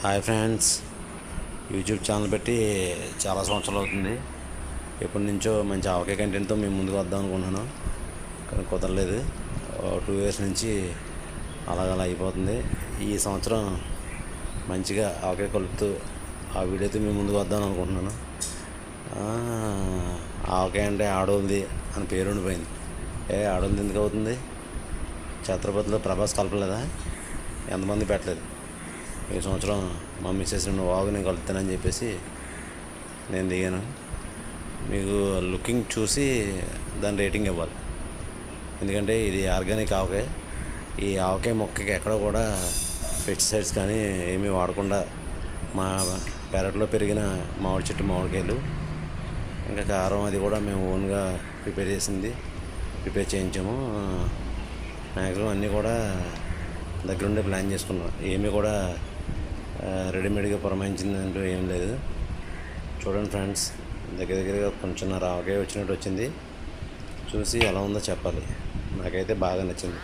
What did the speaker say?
Hi friends, YouTube channel పెట్టి చాలా సంవత్సరాలు అవుతుంది. ఎప్పటి నుంచో మంచి ఆవకాయ కంటెంట్తో మేము ముందుకు వద్దాం అనుకుంటున్నాను, కానీ కుదరలేదు. 2 years నుంచి అలాగలా అయిపోతుంది. ఈ సంవత్సరం మంచిగా ఆవకాయ కలుపుతూ ఆ వీడియోతో మేము ముందుకు వద్దాం అనుకుంటున్నాను. ఆవకాయ అంటే ఆడోంది అని పేరు ఉండిపోయింది. ఆడోంది ఎందుకు అవుతుంది? ఛత్రపతిలో ప్రభాస్ కలపలేదా? ఎంతమంది పెట్టలేదు. ఈ సంవత్సరం మా మిస్సెస్ వాగు నేను కలుపుతానని చెప్పేసి నేను దిగాను. మీకు లుకింగ్ చూసి దాని రేటింగ్ ఇవ్వాలి, ఎందుకంటే ఇది ఆర్గానిక్ ఆవకాయ. ఈ ఆవకాయ మొక్కకి ఎక్కడ కూడా పెస్టిసైడ్స్ కానీ ఏమీ వాడకుండా మా పెరట్లో పెరిగిన మామిడి చెట్టు మామిడికాయలు, ఇంకా కారం అది కూడా మేము ఓన్గా ప్రిపేర్ చేయించాము. మ్యాక్సిమం అన్నీ కూడా దగ్గరుండే ప్లాన్ చేసుకున్నాం. ఏమీ కూడా రెడీమేడ్గా పురమాయించిందంటూ ఏం లేదు. చూడండి ఫ్రెండ్స్, దగ్గరగా కొంచెం ఆవకాయ వచ్చినట్టు వచ్చింది. చూసి ఎలా ఉందో చెప్పాలి. నాకైతే బాగా నచ్చింది.